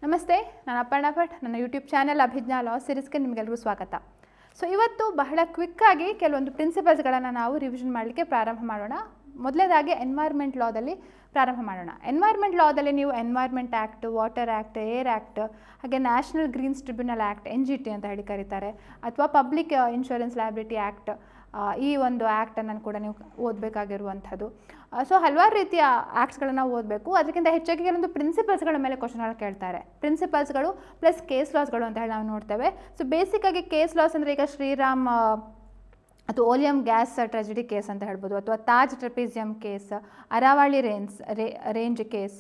ನಮಸ್ತೆ, ನಾನು ಅಪರ್ಣಾ ಭಟ್. ನನ್ನ ಯೂಟ್ಯೂಬ್ ಚಾನೆಲ್ ಅಭಿಜ್ಞಾ ಲಾ ಸೀರೀಸ್ಗೆ ನಿಮಗೆಲ್ಲರಿಗೂ ಸ್ವಾಗತ. ಸೊ ಇವತ್ತು ಬಹಳ ಕ್ವಿಕ್ಕಾಗಿ ಕೆಲವೊಂದು ಪ್ರಿನ್ಸಿಪಲ್ಸ್ಗಳನ್ನು ನಾವು ರಿವಿಷನ್ ಮಾಡಲಿಕ್ಕೆ ಪ್ರಾರಂಭ ಮಾಡೋಣ. ಮೊದಲನೇದಾಗಿ ಎನ್ವೈರ್ಮೆಂಟ್ ಲಾದಲ್ಲಿ ಪ್ರಾರಂಭ ಮಾಡೋಣ. ಎನ್ವೈರ್ಮೆಂಟ್ ಲಾದಲ್ಲಿ ನೀವು environment act, water act, air act, ಹಾಗೆ national greens tribunal act NGT ಅಂತ ಹೇಳಿ ಕರೀತಾರೆ, ಅಥವಾ ಪಬ್ಲಿಕ್ ಇನ್ಶೂರೆನ್ಸ್ ಲಯಬಿಲಿಟಿ ಆ್ಯಕ್ಟ್, ಈ ಒಂದು ಆ್ಯಕ್ಟನ್ನು ಕೂಡ ನೀವು ಓದಬೇಕಾಗಿರುವಂಥದ್ದು. ಸೊ ಹಲವಾರು ರೀತಿಯ ಆ್ಯಕ್ಟ್ಸ್ಗಳನ್ನು ಓದಬೇಕು. ಅದಕ್ಕಿಂತ ಹೆಚ್ಚಾಗಿ ಕೆಲವೊಂದು ಪ್ರಿನ್ಸಿಪಲ್ಸ್ಗಳ ಮೇಲೆ ಕ್ವಶನ್ಗಳು ಕೇಳ್ತಾರೆ. ಪ್ರಿನ್ಸಿಪಲ್ಸ್ಗಳು ಪ್ಲಸ್ ಕೇಸ್ ಲಾಸ್ಗಳು ಅಂತ ಹೇಳಿ ನಾವು ನೋಡ್ತೇವೆ. ಸೊ ಬೇಸಿಕ್ಕಾಗಿ ಕೇಸ್ ಲಾಸ್ ಅಂದರೆ ಈಗ ಶ್ರೀರಾಮ್ ಅಥವಾ ಓಲಿಯಂ ಗ್ಯಾಸ್ ಟ್ರೆಜಿಡಿ ಕೇಸ್ ಅಂತ ಹೇಳ್ಬೋದು, ಅಥವಾ Taj trapezium case, Aravalli range case,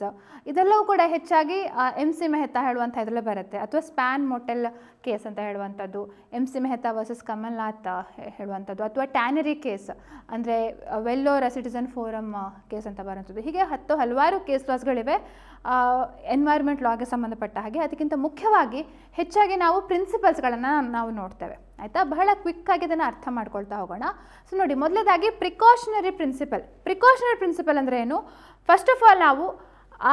ಇದೆಲ್ಲವೂ ಕೂಡ ಹೆಚ್ಚಾಗಿ MC ಮೆಹ್ತಾ ಹೇಳುವಂಥ ಇದರಲ್ಲೇ ಬರುತ್ತೆ. ಅಥವಾ ಸ್ಪ್ಯಾನ್ ಮೊಟೆಲ್ ಕೇಸ್ ಅಂತ ಹೇಳುವಂಥದ್ದು, MC ಮೆಹ್ತಾ ವರ್ಸಸ್ ಕಮಲ್ನಾಥ್ ಹೇಳುವಂಥದ್ದು, ಅಥವಾ ಟ್ಯಾನರಿ ಕೇಸ್ ಅಂದರೆ ವೆಲ್ಲೋರ ಸಿಟಿಸನ್ ಫೋರಮ್ ಕೇಸ್ ಅಂತ ಬರುವಂಥದ್ದು. ಹೀಗೆ ಹಲವಾರು ಕೇಸ್ ಲಾಸ್ಗಳಿವೆ ಎನ್ವೈರ್ಮೆಂಟ್ ಲಾಗೆ ಸಂಬಂಧಪಟ್ಟ ಹಾಗೆ. ಅದಕ್ಕಿಂತ ಮುಖ್ಯವಾಗಿ ಹೆಚ್ಚಾಗಿ ನಾವು ಪ್ರಿನ್ಸಿಪಲ್ಸ್ಗಳನ್ನು ನಾವು ನೋಡ್ತೇವೆ. ಆಯಿತಾ, ಬಹಳ ಕ್ವಿಕ್ಕಾಗಿ ಇದನ್ನು ಅರ್ಥ ಮಾಡ್ಕೊಳ್ತಾ ಹೋಗೋಣ. ಸೊ ನೋಡಿ, ಮೊದಲನೇದಾಗಿ ಪ್ರಿಕಾಷನರಿ ಪ್ರಿನ್ಸಿಪಲ್ ಅಂದರೆ ಏನು? ಫಸ್ಟ್ ಆಫ್ ಆಲ್ ನಾವು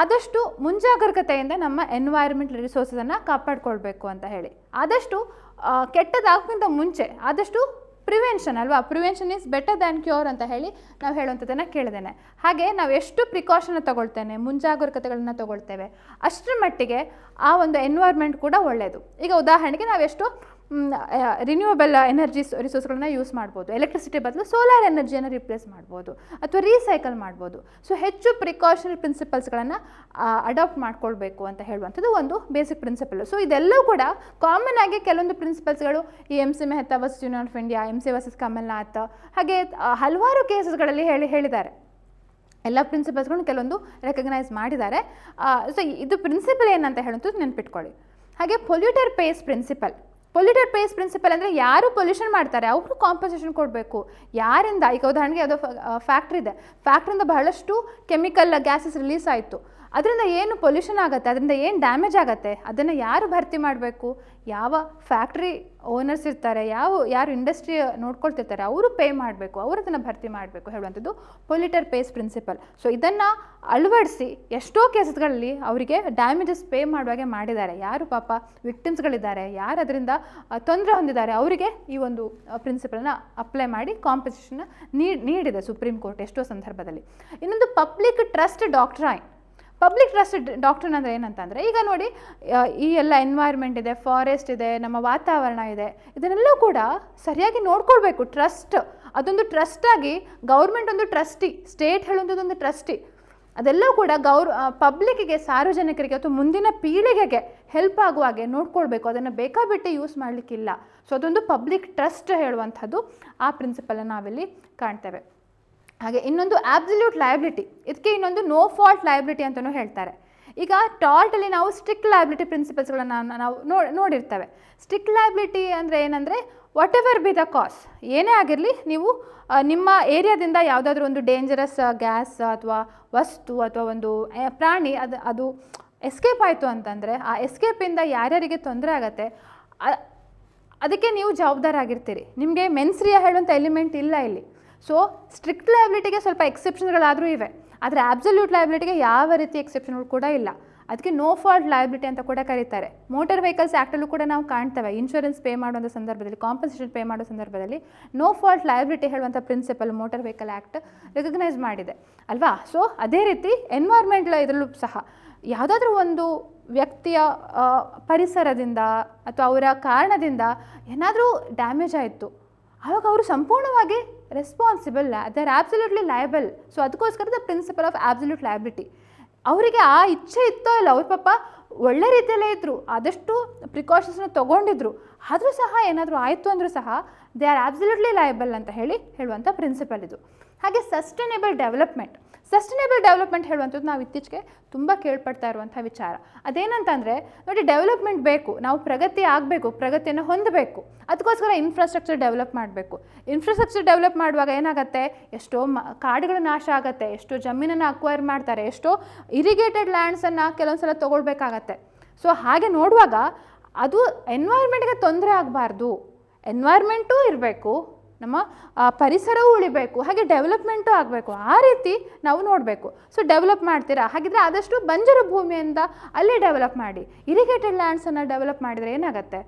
ಆದಷ್ಟು ಮುಂಜಾಗ್ರತೆಯಿಂದ ನಮ್ಮ ಎನ್ವೈರ್ಮೆಂಟ್ ರಿಸೋರ್ಸನ್ನು ಕಾಪಾಡ್ಕೊಳ್ಬೇಕು ಅಂತ ಹೇಳಿ. ಆದಷ್ಟು ಕೆಟ್ಟದಾಗೋಕ್ಕಿಂತ ಮುಂಚೆ ಆದಷ್ಟು ಪ್ರಿವೆನ್ಷನ್ ಅಲ್ವಾ, prevention is better than cure ಅಂತ ಹೇಳಿ ನಾವು ಹೇಳುವಂಥದ್ದನ್ನು ಕೇಳಿದ್ದೇನೆ. ಹಾಗೆ ನಾವು ಎಷ್ಟು ಪ್ರಿಕಾಷನ್ ತಗೊಳ್ತೇನೆ, ಮುಂಜಾಗ್ರತೆಗಳನ್ನು ತಗೊಳ್ತೇವೆ, ಅಷ್ಟರ ಮಟ್ಟಿಗೆ ಆ ಒಂದು ಎನ್ವೈರ್ಮೆಂಟ್ ಕೂಡ ಒಳ್ಳೆಯದು. ಈಗ ಉದಾಹರಣೆಗೆ ನಾವೆಷ್ಟು ರಿನ್ಯೂವಬಲ್ ಎನರ್ಜಿ ರಿಸೋರ್ಸ್ಗಳನ್ನ ಯೂಸ್ ಮಾಡ್ಬೋದು, ಎಲೆಕ್ಟ್ರಿಸಿಟಿ ಬದಲು ಸೋಲಾರ್ ಎನರ್ಜಿಯನ್ನು ರಿಪ್ಲೇಸ್ ಮಾಡ್ಬೋದು, ಅಥವಾ ರೀಸೈಕಲ್ ಮಾಡ್ಬೋದು. ಸೊ ಹೆಚ್ಚು ಪ್ರಿಕಾಷನರಿ ಪ್ರಿನ್ಸಿಪಲ್ಸ್ಗಳನ್ನು ಅಡಾಪ್ಟ್ ಮಾಡ್ಕೊಳ್ಬೇಕು ಅಂತ ಹೇಳುವಂಥದ್ದು ಒಂದು ಬೇಸಿಕ್ ಪ್ರಿನ್ಸಿಪಲ್. ಸೊ ಇದೆಲ್ಲವೂ ಕೂಡ ಕಾಮನ್ ಆಗಿ ಕೆಲವೊಂದು ಪ್ರಿನ್ಸಿಪಲ್ಸ್ಗಳು ಈ MC Mehta versus union of India, MC versus Kamalnath, ಹಾಗೆ ಹಲವಾರು ಕೇಸಸ್ಗಳಲ್ಲಿ ಹೇಳಿದ್ದಾರೆ. ಎಲ್ಲ ಪ್ರಿನ್ಸಿಪಲ್ಸ್ಗಳನ್ನು ಕೆಲವೊಂದು ರೆಕಗ್ನೈಸ್ ಮಾಡಿದ್ದಾರೆ. ಸೊ ಇದು ಪ್ರಿನ್ಸಿಪಲ್ ಏನಂತ ಹೇಳುವಂಥದ್ದು ನೆನ್ಪಿಟ್ಕೊಳ್ಳಿ. ಹಾಗೆ ಪೊಲ್ಯೂಟರ್ ಪೇಸ್ ಪ್ರಿನ್ಸಿಪಲ್ ಅಂದರೆ ಯಾರು ಪೊಲ್ಯೂಷನ್ ಮಾಡ್ತಾರೆ ಅವರು ಕಾಂಪನ್ಸೇಷನ್ ಕೊಡಬೇಕು. ಯಾರಿಂದ? ಈಗ ಉದಾಹರಣೆಗೆ ಯಾವುದೋ ಫ್ಯಾಕ್ಟ್ರಿ ಇದೆ, ಫ್ಯಾಕ್ಟ್ರಿಯಿಂದ ಬಹಳಷ್ಟು ಕೆಮಿಕಲ್ ಗ್ಯಾಸಸ್ ರಿಲೀಸ್ ಆಯಿತು, ಅದರಿಂದ ಏನು ಪೊಲ್ಯೂಷನ್ ಆಗುತ್ತೆ, ಅದರಿಂದ ಏನು ಡ್ಯಾಮೇಜ್ ಆಗುತ್ತೆ, ಅದನ್ನು ಯಾರು ಭರ್ತಿ ಮಾಡಬೇಕು? ಯಾವ ಫ್ಯಾಕ್ಟ್ರಿ ಓನರ್ಸ್ ಇರ್ತಾರೆ, ಯಾರು ಇಂಡಸ್ಟ್ರಿ ನೋಡ್ಕೊಳ್ತಿರ್ತಾರೆ ಅವರು ಪೇ ಮಾಡಬೇಕು, ಅವರು ಅದನ್ನು ಭರ್ತಿ ಮಾಡಬೇಕು ಹೇಳುವಂಥದ್ದು ಪೊಲ್ಯೂಟರ್ ಪೇಸ್ ಪ್ರಿನ್ಸಿಪಲ್. ಸೊ ಇದನ್ನು ಅಳವಡಿಸಿ ಎಷ್ಟೋ ಕೇಸಸ್ಗಳಲ್ಲಿ ಅವರಿಗೆ ಡ್ಯಾಮೇಜಸ್ ಪೇ ಮಾಡುವಾಗೆ ಮಾಡಿದ್ದಾರೆ. ಯಾರು ಪಾಪ ವಿಕ್ಟಿಮ್ಸ್ಗಳಿದ್ದಾರೆ, ಯಾರು ಅದರಿಂದ ತೊಂದರೆ ಹೊಂದಿದ್ದಾರೆ, ಅವರಿಗೆ ಈ ಒಂದು ಪ್ರಿನ್ಸಿಪಲ್ನ ಅಪ್ಲೈ ಮಾಡಿ ಕಾಂಪನ್ಸೇಷನ್ ನೀಡಿದೆ ಸುಪ್ರೀಂ ಕೋರ್ಟ್ ಎಷ್ಟೋ ಸಂದರ್ಭದಲ್ಲಿ. ಇನ್ನೊಂದು ಪಬ್ಲಿಕ್ ಟ್ರಸ್ಟ್ ಡಾಕ್ಟ್ರೈನ್ ಅಂದರೆ ಏನಂತಂದರೆ, ಈಗ ನೋಡಿ ಈ ಎಲ್ಲ ಎನ್ವೈರ್ಮೆಂಟ್ ಇದೆ, ಫಾರೆಸ್ಟ್ ಇದೆ, ನಮ್ಮ ವಾತಾವರಣ ಇದೆ, ಇದನ್ನೆಲ್ಲ ಕೂಡ ಸರಿಯಾಗಿ ನೋಡ್ಕೊಳ್ಬೇಕು. ಟ್ರಸ್ಟ್ ಅದೊಂದು ಟ್ರಸ್ಟಾಗಿ, ಗೌರ್ಮೆಂಟ್ ಒಂದು ಟ್ರಸ್ಟಿ, ಸ್ಟೇಟ್ ಹೇಳುವಂಥದ್ದೊಂದು ಟ್ರಸ್ಟಿ, ಅದೆಲ್ಲ ಕೂಡ ಪಬ್ಲಿಕ್ಕಿಗೆ, ಸಾರ್ವಜನಿಕರಿಗೆ ಅಥವಾ ಮುಂದಿನ ಪೀಳಿಗೆಗೆ ಹೆಲ್ಪ್ ಆಗುವ ಹಾಗೆ ನೋಡ್ಕೊಳ್ಬೇಕು. ಅದನ್ನು ಬೇಕಾಬಿಟ್ಟು ಯೂಸ್ ಮಾಡಲಿಕ್ಕಿಲ್ಲ. ಸೊ ಅದೊಂದು ಪಬ್ಲಿಕ್ ಟ್ರಸ್ಟ್ ಹೇಳುವಂಥದ್ದು ಆ ಪ್ರಿನ್ಸಿಪಲನ್ನು ನಾವಿಲ್ಲಿ ಕಾಣ್ತೇವೆ. ಹಾಗೆ ಇನ್ನೊಂದು ಆಬ್ಸಲ್ಯೂಟ್ ಲಯಬಿಲಿಟಿ, ಇದಕ್ಕೆ ಇನ್ನೊಂದು ನೋ ಫಾಲ್ಟ್ ಲಯಬಿಲಿಟಿ ಅಂತಲೂ ಹೇಳ್ತಾರೆ. ಈಗ ಟಾರ್ಟಲ್ಲಿ ನಾವು ಸ್ಟ್ರಿಕ್ಟ್ ಲಯಬಿಲಿಟಿ ಪ್ರಿನ್ಸಿಪಲ್ಸ್ಗಳನ್ನು ನಾವು ನೋಡಿರ್ತೇವೆ. ಸ್ಟ್ರಿಕ್ಟ್ ಲಯಬಿಲಿಟಿ ಅಂದರೆ ಏನಂದರೆ, ವಾಟ್ ಎವರ್ ಬಿ ದ ಕಾಸ್, ಏನೇ ಆಗಿರಲಿ, ನೀವು ನಿಮ್ಮ ಏರಿಯಾದಿಂದ ಯಾವುದಾದ್ರೂ ಒಂದು ಡೇಂಜರಸ್ ಗ್ಯಾಸ್ ಅಥವಾ ವಸ್ತು ಅಥವಾ ಒಂದು ಪ್ರಾಣಿ ಅದು ಎಸ್ಕೇಪ್ ಆಯಿತು ಅಂತಂದರೆ, ಆ ಎಸ್ಕೇಪಿಂದ ಯಾರ್ಯಾರಿಗೆ ತೊಂದರೆ ಆಗುತ್ತೆ ಅದಕ್ಕೆ ನೀವು ಜವಾಬ್ದಾರಾಗಿರ್ತೀರಿ. ನಿಮಗೆ ಮೆನ್ಸ್ರಿಯ ಹೇಳುವಂಥ ಎಲಿಮೆಂಟ್ ಇಲ್ಲ ಇಲ್ಲಿ. ಸೊ ಸ್ಟ್ರಿಕ್ಟ್ ಲಯಬಿಲಿಟಿಗೆ ಸ್ವಲ್ಪ ಎಕ್ಸೆಪ್ಷನ್ಗಳಾದರೂ ಇವೆ, ಆದರೆ ಆಬ್ಸಲ್ಯೂಟ್ ಲಯಬಿಲಿಟಿಗೆ ಯಾವ ರೀತಿ ಎಕ್ಸೆಪ್ಷನ್ಗಳು ಕೂಡ ಇಲ್ಲ. ಅದಕ್ಕೆ ನೋ ಫಾಲ್ಟ್ ಲಯಬಿಲಿಟಿ ಅಂತ ಕೂಡ ಕರೀತಾರೆ. ಮೋಟಾರ್ ವೆಹಿಕಲ್ಸ್ ಆ್ಯಕ್ಟಲ್ಲೂ ಕೂಡ ನಾವು ಕಾಣ್ತೇವೆ. ಇನ್ಶೂರೆನ್ಸ್ ಪೇ ಮಾಡುವಂಥ ಸಂದರ್ಭದಲ್ಲಿ, ಕಾಂಪನ್ಸೇಷನ್ ಪೇ ಮಾಡೋ ಸಂದರ್ಭದಲ್ಲಿ ನೋ ಫಾಲ್ಟ್ ಲಯಬಿಲಿಟಿ ಹೇಳುವಂಥ principle motor vehicle act recognise ಮಾಡಿದೆ ಅಲ್ವಾ. ಸೊ ಅದೇ ರೀತಿ ಎನ್ವೈರ್ಮೆಂಟ್ ಇದರಲ್ಲೂ ಸಹ ಯಾವುದಾದ್ರೂ ಒಂದು ವ್ಯಕ್ತಿಯ ಪರಿಸರದಿಂದ ಅಥವಾ ಅವರ ಕಾರಣದಿಂದ ಏನಾದರೂ ಡ್ಯಾಮೇಜ್ ಆಯಿತು, ಆವಾಗ ಅವರು ಸಂಪೂರ್ಣವಾಗಿ responsible, they are absolutely liable. So ಅದಕ್ಕೋಸ್ಕರ the principle of absolute liability. ಅವರಿಗೆ ಆ ಇಚ್ಛೆ ಇತ್ತೋ ಇಲ್ಲ, ಅವ್ರ ಪಾಪ ಒಳ್ಳೆ ರೀತಿಯಲ್ಲೇ ಇದ್ದರು, ಆದಷ್ಟು ಪ್ರಿಕಾಷನ್ಸ್ನ ತೊಗೊಂಡಿದ್ರು, ಆದರೂ ಸಹ ಏನಾದರೂ ಆಯಿತು ಅಂದರೂ ಸಹ ದೇ ಆರ್ ಆಬ್ಸಲ್ಯೂಟ್ಲಿ ಲಯಬಲ್ ಅಂತ ಹೇಳುವಂಥ ಪ್ರಿನ್ಸಿಪಲ್ ಇದು. ಹಾಗೆ ಸಸ್ಟೈನೇಬಲ್ ಡೆವಲಪ್ಮೆಂಟ್ ಹೇಳುವಂಥದ್ದು ನಾವು ಇತ್ತೀಚೆಗೆ ತುಂಬ ಕೇಳ್ಪಡ್ತಾ ಇರುವಂಥ ವಿಚಾರ. ಅದೇನಂತಂದರೆ ನೋಡಿ, ಡೆವಲಪ್ಮೆಂಟ್ ಬೇಕು, ನಾವು ಪ್ರಗತಿ ಆಗಬೇಕು, ಪ್ರಗತಿಯನ್ನು ಹೊಂದಬೇಕು, ಅದಕ್ಕೋಸ್ಕರ ಇನ್ಫ್ರಾಸ್ಟ್ರಕ್ಚರ್ ಡೆವಲಪ್ ಮಾಡಬೇಕು. ಇನ್ಫ್ರಾಸ್ಟ್ರಕ್ಚರ್ ಡೆವಲಪ್ ಮಾಡುವಾಗ ಏನಾಗುತ್ತೆ, ಎಷ್ಟೋ ಕಾಡುಗಳು ನಾಶ ಆಗುತ್ತೆ, ಎಷ್ಟೋ ಜಮೀನನ್ನು ಅಕ್ವೈರ್ ಮಾಡ್ತಾರೆ, ಎಷ್ಟೋ ಇರಿಗೇಟೆಡ್ ಲ್ಯಾಂಡ್ಸನ್ನು ಕೆಲವೊಂದು ಸಲ ತೊಗೊಳ್ಬೇಕಾಗತ್ತೆ. ಸೊ ಹಾಗೆ ನೋಡುವಾಗ ಅದು ಎನ್ವೈರ್ಮೆಂಟ್ಗೆ ತೊಂದರೆ ಆಗಬಾರ್ದು, ಎನ್ವೈರ್ಮೆಂಟೂ ಇರಬೇಕು, ನಮ್ಮ ಪರಿಸರವೂ ಉಳಿಬೇಕು, ಹಾಗೆ ಡೆವಲಪ್ಮೆಂಟು ಆಗಬೇಕು. ಆ ರೀತಿ ನಾವು ನೋಡಬೇಕು. ಸೊ ಡೆವಲಪ್ ಮಾಡ್ತೀರಾ, ಹಾಗಿದ್ರೆ ಆದಷ್ಟು ಬಂಜರು ಭೂಮಿಯಿಂದ ಅಲ್ಲಿ ಡೆವಲಪ್ ಮಾಡಿ. ಇರಿಗೇಟೆಡ್ ಲ್ಯಾಂಡ್ಸನ್ನು ಡೆವಲಪ್ ಮಾಡಿದರೆ ಏನಾಗುತ್ತೆ?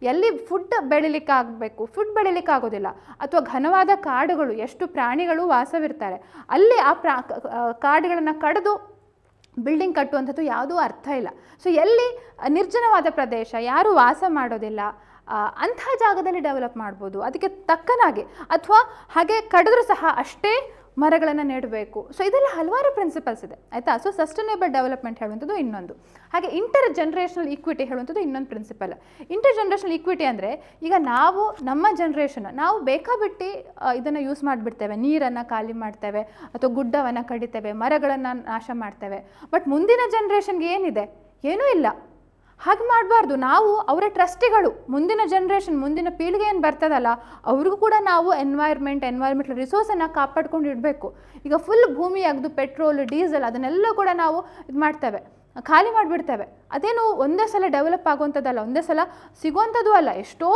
ಎಲ್ಲಿ ಫುಡ್ ಬೆಳಿಲಿಕ್ಕೆ ಆಗಬೇಕು, ಫುಡ್ ಬೆಳಿಲಿಕ್ಕೆ ಆಗೋದಿಲ್ಲ, ಅಥವಾ ಘನವಾದ ಕಾಡುಗಳು, ಎಷ್ಟು ಪ್ರಾಣಿಗಳು ವಾಸವಿರ್ತಾರೆ, ಅಲ್ಲಿ ಆ ಕಾಡುಗಳನ್ನು ಕಡಿದು ಬಿಲ್ಡಿಂಗ್ ಕಟ್ಟುವಂಥದ್ದು ಯಾವುದೂ ಅರ್ಥ ಇಲ್ಲ. ಸೊ ಎಲ್ಲಿ ನಿರ್ಜನವಾದ ಪ್ರದೇಶ, ಯಾರೂ ವಾಸ ಮಾಡೋದಿಲ್ಲ, ಅಂಥ ಜಾಗದಲ್ಲಿ ಡೆವಲಪ್ ಮಾಡ್ಬೋದು ಅದಕ್ಕೆ ತಕ್ಕನಾಗಿ. ಅಥವಾ ಹಾಗೆ ಕಡಿದ್ರೂ ಸಹ ಅಷ್ಟೇ ಮರಗಳನ್ನು ನೆಡಬೇಕು. ಸೊ ಇದೆಲ್ಲ ಹಲವಾರು ಪ್ರಿನ್ಸಿಪಲ್ಸ್ ಇದೆ, ಆಯಿತಾ. ಸೊ ಸಸ್ಟೈನೇಬಲ್ ಡೆವಲಪ್ಮೆಂಟ್ ಹೇಳುವಂಥದ್ದು ಇನ್ನೊಂದು. ಹಾಗೆ ಇಂಟರ್ ಜನ್ರೇಷನಲ್ ಈಕ್ವಿಟಿ ಹೇಳುವಂಥದ್ದು ಇನ್ನೊಂದು ಪ್ರಿನ್ಸಿಪಲ್. ಇಂಟರ್ ಜನ್ರೇಷನಲ್ ಈಕ್ವಿಟಿ ಅಂದರೆ, ಈಗ ನಾವು ನಮ್ಮ ಜನ್ರೇಷನ್ ನಾವು ಬೇಕಾಬಿಟ್ಟು ಇದನ್ನು ಯೂಸ್ ಮಾಡಿಬಿಡ್ತೇವೆ, ನೀರನ್ನು ಖಾಲಿ ಮಾಡ್ತೇವೆ, ಅಥವಾ ಗುಡ್ಡವನ್ನು ಕಡಿತೇವೆ, ಮರಗಳನ್ನು ನಾಶ ಮಾಡ್ತೇವೆ. ಬಟ್ ಮುಂದಿನ ಜನ್ರೇಷನ್ಗೆ ಏನಿದೆ? ಏನೂ ಇಲ್ಲ. ಹಾಗೆ ಮಾಡಬಾರ್ದು. ನಾವು ಅವರ ಟ್ರಸ್ಟಿಗಳು. ಮುಂದಿನ ಜನ್ರೇಷನ್, ಮುಂದಿನ ಪೀಳಿಗೆ ಏನು ಬರ್ತದಲ್ಲ, ಅವ್ರಿಗೂ ಕೂಡ ನಾವು ಎನ್ವೈರ್ಮೆಂಟಲ್ ರಿಸೋರ್ಸನ್ನು ಕಾಪಾಡ್ಕೊಂಡು ಇಡಬೇಕು. ಈಗ ಫುಲ್ ಭೂಮಿ ಅಗ್ದು ಪೆಟ್ರೋಲ್, ಡೀಸೆಲ್ ಅದನ್ನೆಲ್ಲ ಕೂಡ ನಾವು ಇದು ಮಾಡ್ತೇವೆ, ಖಾಲಿ ಮಾಡಿಬಿಡ್ತೇವೆ. ಅದೇನು ಒಂದೇ ಸಲ ಡೆವಲಪ್ ಆಗುವಂಥದ್ದಲ್ಲ, ಒಂದೇ ಸಲ ಸಿಗುವಂಥದ್ದು ಅಲ್ಲ. ಎಷ್ಟೋ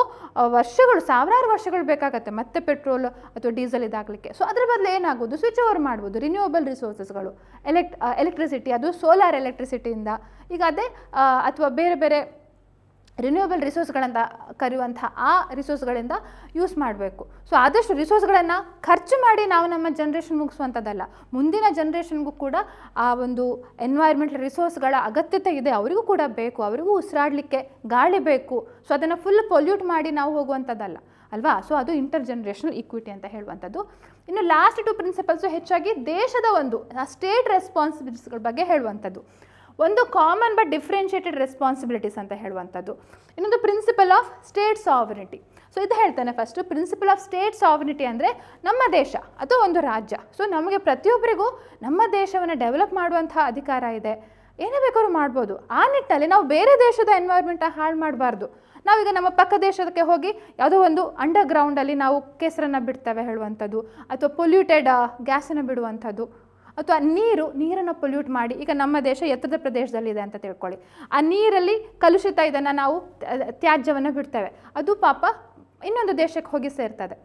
ವರ್ಷಗಳು, ಸಾವಿರಾರು ವರ್ಷಗಳು ಬೇಕಾಗತ್ತೆ ಮತ್ತೆ ಪೆಟ್ರೋಲ್ ಅಥವಾ ಡೀಸೆಲ್ ಇದಾಗಲಿಕ್ಕೆ. ಸೊ ಅದರ ಬದಲು ಏನಾಗೋದು? ಸ್ವಿಚ್ ಓವರ್ ಮಾಡ್ಬೋದು. ರಿನ್ಯೂವಬಲ್ ರಿಸೋರ್ಸಸ್ಗಳು, ಎಲೆಕ್ಟ್ರಿಸಿಟಿ, ಅದು ಸೋಲಾರ್ ಎಲೆಕ್ಟ್ರಿಸಿಟಿಯಿಂದ, ಈಗ ಅದೇ ಅಥವಾ ಬೇರೆ ಬೇರೆ ರಿನ್ಯೂವಬಲ್ ರಿಸೋರ್ಸ್ಗಳಂತ ಕರೆಯುವಂಥ ಆ ರಿಸೋರ್ಸ್ಗಳಿಂದ ಯೂಸ್ ಮಾಡಬೇಕು. ಸೊ ಆದಷ್ಟು ರಿಸೋರ್ಸ್ಗಳನ್ನು ಖರ್ಚು ಮಾಡಿ ನಾವು ನಮ್ಮ ಜನ್ರೇಷನ್ ಮುಗಿಸುವಂಥದ್ದಲ್ಲ. ಮುಂದಿನ ಜನ್ರೇಷನ್ಗೂ ಕೂಡ ಆ ಒಂದು ಎನ್ವೈರ್ಮೆಂಟಲ್ ರಿಸೋರ್ಸ್ಗಳ ಅಗತ್ಯತೆ ಇದೆ, ಅವರಿಗೂ ಕೂಡ ಬೇಕು, ಅವರಿಗೂ ಉಸಿರಾಡಲಿಕ್ಕೆ ಗಾಳಿ ಬೇಕು. ಸೊ ಅದನ್ನು ಫುಲ್ ಪೊಲ್ಯೂಟ್ ಮಾಡಿ ನಾವು ಹೋಗುವಂಥದ್ದಲ್ಲ ಅಲ್ವಾ. ಸೊ ಅದು ಇಂಟರ್ ಜನ್ರೇಷನಲ್ ಈಕ್ವಿಟಿ ಅಂತ ಹೇಳುವಂಥದ್ದು. ಇನ್ನು ಲಾಸ್ಟ್ 2 ಪ್ರಿನ್ಸಿಪಲ್ಸು ಹೆಚ್ಚಾಗಿ ದೇಶದ ಒಂದು ಸ್ಟೇಟ್ ರೆಸ್ಪಾನ್ಸಿಬಿಲಿಟೀಸ್ಗಳ ಬಗ್ಗೆ ಹೇಳುವಂಥದ್ದು. ಒಂದು ಕಾಮನ್ ಬಟ್ ಡಿಫ್ರೆನ್ಷಿಯೇಟೆಡ್ ರೆಸ್ಪಾನ್ಸಿಬಿಲಿಟೀಸ್ ಅಂತ ಹೇಳುವಂಥದ್ದು. ಇನ್ನೊಂದು principal of state sovereignty. So ಇದು ಹೇಳ್ತಾನೆ ಫಸ್ಟು. ಪ್ರಿನ್ಸಿಪಲ್ ಆಫ್ ಸ್ಟೇಟ್ ಸಾವರಿಟಿ ಅಂದರೆ ನಮ್ಮ ದೇಶ ಅಥವಾ ಒಂದು ರಾಜ್ಯ. ಸೊ ನಮಗೆ ಪ್ರತಿಯೊಬ್ಬರಿಗೂ ನಮ್ಮ ದೇಶವನ್ನು ಡೆವಲಪ್ ಮಾಡುವಂಥ ಅಧಿಕಾರ ಇದೆ, ಏನೇ ಬೇಕಾದ್ರೂ ಮಾಡ್ಬೋದು. ಆ ನಿಟ್ಟಲ್ಲಿ ನಾವು ಬೇರೆ ದೇಶದ ಎನ್ವೈರ್ಮೆಂಟನ್ನು ಹಾಳು ಮಾಡಬಾರ್ದು. ನಾವೀಗ ನಮ್ಮ ಪಕ್ಕ ದೇಶಕ್ಕೆ ಹೋಗಿ ಯಾವುದೋ ಒಂದು ಅಂಡರ್ಗ್ರೌಂಡಲ್ಲಿ ನಾವು ಕೆಸರನ್ನು ಬಿಡ್ತೇವೆ ಹೇಳುವಂಥದ್ದು, ಅಥವಾ ಪೊಲ್ಯೂಟೆಡ್ ಗ್ಯಾಸನ್ನು ಬಿಡುವಂಥದ್ದು, ಅಥವಾ ನೀರನ್ನು ಪೊಲ್ಯೂಟ್ ಮಾಡಿ, ಈಗ ನಮ್ಮ ದೇಶ ಎತ್ತರದ ಪ್ರದೇಶದಲ್ಲಿದೆ ಅಂತ ತಿಳ್ಕೊಳ್ಳಿ, ಆ ನೀರಲ್ಲಿ ಕಲುಷಿತ ಇದನ್ನು ನಾವು ತ್ಯಾಜ್ಯವನ್ನು ಬಿಡ್ತೇವೆ, ಅದು ಪಾಪ ಇನ್ನೊಂದು ದೇಶಕ್ಕೆ ಹೋಗಿ ಸೇರ್ತದೆ.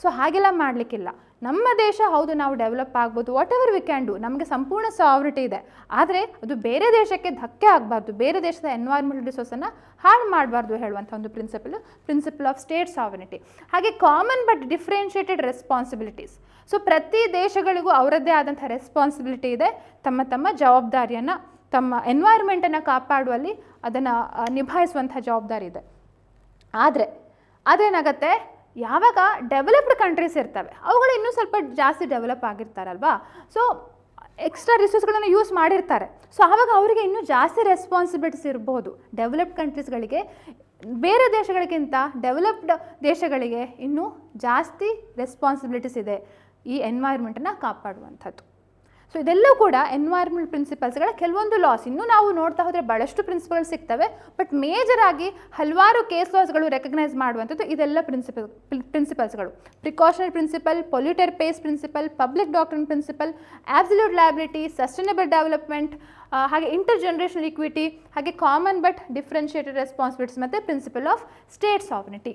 ಸೊ ಹಾಗೆಲ್ಲ ಮಾಡಲಿಕ್ಕಿಲ್ಲ. ನಮ್ಮ ದೇಶ ಹೌದು ನಾವು ಡೆವಲಪ್ ಆಗ್ಬೋದು, what ever we can do, ನಮಗೆ ಸಂಪೂರ್ಣ ಸಾವರಿಟಿ ಇದೆ. ಆದರೆ ಅದು ಬೇರೆ ದೇಶಕ್ಕೆ ಧಕ್ಕೆ ಆಗಬಾರ್ದು, ಬೇರೆ ದೇಶದ ಎನ್ವೈರ್ಮೆಂಟಲ್ ರಿಸೋರ್ಸನ್ನು ಹಾಳು ಮಾಡಬಾರ್ದು ಹೇಳುವಂಥ ಒಂದು ಪ್ರಿನ್ಸಿಪಲ್ ಆಫ್ ಸ್ಟೇಟ್ ಸಾವರಿಟಿ. ಹಾಗೆ common but differentiated responsibilities. So ಪ್ರತಿ ದೇಶಗಳಿಗೂ ಅವರದ್ದೇ ಆದಂಥ ರೆಸ್ಪಾನ್ಸಿಬಿಲಿಟಿ ಇದೆ, ತಮ್ಮ ತಮ್ಮ ಜವಾಬ್ದಾರಿಯನ್ನು, ತಮ್ಮ ಎನ್ವೈರ್ಮೆಂಟನ್ನು ಕಾಪಾಡುವಲ್ಲಿ ಅದನ್ನು ನಿಭಾಯಿಸುವಂಥ ಜವಾಬ್ದಾರಿ ಇದೆ. ಆದರೆ ಏನಾಗುತ್ತೆ, ಯಾವಾಗ ಡೆವಲಪ್ಡ್ ಕಂಟ್ರೀಸ್ ಇರ್ತವೆ, ಅವುಗಳು ಇನ್ನೂ ಸ್ವಲ್ಪ ಜಾಸ್ತಿ ಡೆವಲಪ್ ಆಗಿರ್ತಾರಲ್ವಾ. ಸೊ ಎಕ್ಸ್ಟ್ರಾ ರಿಸೋರ್ಸ್ಗಳನ್ನು ಯೂಸ್ ಮಾಡಿರ್ತಾರೆ. ಸೊ ಆವಾಗ ಅವರಿಗೆ ಇನ್ನೂ ಜಾಸ್ತಿ ರೆಸ್ಪಾನ್ಸಿಬಿಲಿಟೀಸ್ ಇರ್ಬೋದು. ಡೆವಲಪ್ಡ್ ಕಂಟ್ರೀಸ್ಗಳಿಗೆ ಬೇರೆ ದೇಶಗಳಿಗಿಂತ ಡೆವಲಪ್ಡ್ ದೇಶಗಳಿಗೆ ಇನ್ನೂ ಜಾಸ್ತಿ ರೆಸ್ಪಾನ್ಸಿಬಿಲಿಟೀಸ್ ಇದೆ ಈ ಎನ್ವೈರ್ಮೆಂಟನ್ನು ಕಾಪಾಡುವಂಥದ್ದು. ಸೊ ಇದೆಲ್ಲೂ ಕೂಡ ಎನ್ವೈರ್ಮೆಂಟ್ ಪ್ರಿನ್ಸಿಪಲ್ಸ್ಗಳ ಕೆಲವೊಂದು ಲಾಸ್. ಇನ್ನೂ ನಾವು ನೋಡ್ತಾ ಹೋದರೆ ಭಾಳಷ್ಟು ಪ್ರಿನ್ಸಿಪಲ್ಸ್ ಸಿಗ್ತವೆ, ಬಟ್ ಮೇಜರಾಗಿ ಹಲವಾರು ಕೇಸ್ ಲಾಸ್ಗಳು ರೆಕಗ್ನೈಸ್ ಮಾಡುವಂಥದ್ದು ಇದೆಲ್ಲ ಪ್ರಿನ್ಸಿಪಲ್ಸ್ಗಳು. Precautionary principle, polluter pays principle, public doctrine principle, absolute liability, sustainable development, ಹಾಗೆ ಇಂಟರ್ ಜನರೇಷನಲ್ ಈಕ್ವಿಟಿ, ಹಾಗೆ ಕಾಮನ್ ಬಟ್ ಡಿಫ್ರೆನ್ಷಿಯೇಟೆಡ್ ರೆಸ್ಪಾನ್ಸಿಬಿಲಿಟೀಸ್ ಮತ್ತು principle of state sovereignty.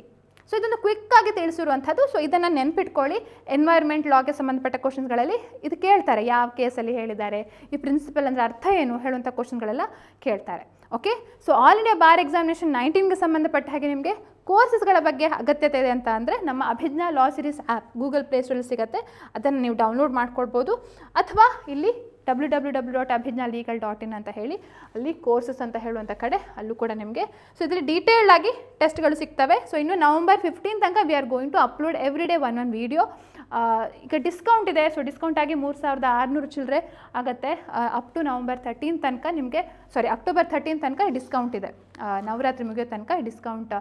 So ಇದನ್ನು ಕ್ವಿಕ್ಕಾಗಿ ತಿಳಿಸಿರುವಂಥದ್ದು. ಸೊ ಇದನ್ನು ನೆನ್ಪಿಟ್ಕೊಳ್ಳಿ. ಎನ್ವೈರ್ಮೆಂಟ್ ಲಾಗೆ ಸಂಬಂಧಪಟ್ಟ ಕ್ವಶನ್ಸ್ಗಳಲ್ಲಿ ಇದು ಕೇಳ್ತಾರೆ, ಯಾವ ಕೇಸಲ್ಲಿ ಹೇಳಿದ್ದಾರೆ, ಈ ಪ್ರಿನ್ಸಿಪಲ್ ಅಂದರೆ ಅರ್ಥ ಏನು ಹೇಳುವಂಥ ಕ್ವಶನ್ಗಳೆಲ್ಲ ಕೇಳ್ತಾರೆ. Okay. So all India bar examination 19ಗೆ ಸಂಬಂಧಪಟ್ಟ ಹಾಗೆ ನಿಮಗೆ ಕೋರ್ಸಸ್ಗಳ ಬಗ್ಗೆ ಅಗತ್ಯತೆ ಇದೆ ಅಂತ ಅಂದರೆ ನಮ್ಮ ಅಭಿಜ್ಞಾ ಲಾ ಸಿರೀಸ್ ಆ್ಯಪ್ ಗೂಗಲ್ ಪ್ಲೇಸ್ಟೋರಲ್ಲಿ ಸಿಗುತ್ತೆ, ಅದನ್ನು ನೀವು ಡೌನ್ಲೋಡ್ ಮಾಡ್ಕೊಳ್ಬೋದು. ಅಥವಾ ಇಲ್ಲಿ www.abhijnalegal.in ಅಂತ ಹೇಳಿ ಅಲ್ಲಿ ಕೋರ್ಸಸ್ ಅಂತ ಹೇಳುವಂಥ ಕಡೆ ಅಲ್ಲೂ ಕೂಡ ನಿಮಗೆ ಸೊ ಇದರಲ್ಲಿ ಡೀಟೇಲ್ಡ್ ಆಗಿ ಟೆಸ್ಟ್ಗಳು ಸಿಗ್ತವೆ. ಸೊ ಇನ್ನು ನವಂಬರ್ 15 ತನಕ we are going to upload every day one video. ಈಗ ಡಿಸ್ಕೌಂಟ್ ಇದೆ, ಸೊ ಡಿಸ್ಕೌಂಟ್ ಆಗಿ 3600 ಚಿಲ್ಲರೆ ಆಗುತ್ತೆ. ಅಪ್ ಟು ನವಂಬರ್ 13 ತನಕ ನಿಮಗೆ ಅಕ್ಟೋಬರ್ 13 ತನಕ ಡಿಸ್ಕೌಂಟ್ ಇದೆ. ನವರಾತ್ರಿ ಮುಗಿಯೋ ತನಕ ಡಿಸ್ಕೌಂಟ್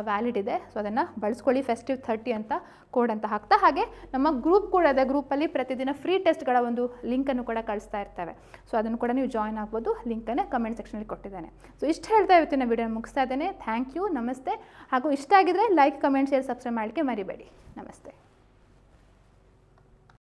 ವ್ಯಾಲಿಡ್ ಇದೆ. ಸೊ ಅದನ್ನು ಬಳಸ್ಕೊಳ್ಳಿ. ಫೆಸ್ಟಿವ್ 30 ಅಂತ ಕೋಡ್ ಅಂತ ಹಾಕ್ತಾ, ಹಾಗೆ ನಮ್ಮ ಗ್ರೂಪ್ ಕೂಡ ಇದೆ. ಗ್ರೂಪಲ್ಲಿ ಪ್ರತಿದಿನ ಫ್ರೀ ಟೆಸ್ಟ್ಗಳ ಒಂದು ಲಿಂಕನ್ನು ಕೂಡ ಕಳಿಸ್ತಾ ಇರ್ತೇವೆ. ಸೊ ಅದನ್ನು ಕೂಡ ನೀವು ಜಾಯ್ನ್ ಆಗ್ಬೋದು. ಲಿಂಕನ್ನು ಕಮೆಂಟ್ ಸೆಕ್ಷನಲ್ಲಿ ಕೊಟ್ಟಿದ್ದೇನೆ. ಸೊ ಇಷ್ಟು ಹೇಳ್ತಾ ಇವತ್ತಿನ ವಿಡಿಯೋನ ಮುಗಿಸ್ತಾ ಇದ್ದೇನೆ. ಥ್ಯಾಂಕ್ ಯು, ನಮಸ್ತೆ. ಹಾಗೂ ಇಷ್ಟ ಆಗಿದ್ರೆ ಲೈಕ್, ಕಮೆಂಟ್, ಶೇರ್, ಸಬ್ಸ್ಕ್ರೈಬ್ ಮಾಡಲಿಕ್ಕೆ ಮರಿಬೇಡಿ. ನಮಸ್ತೆ.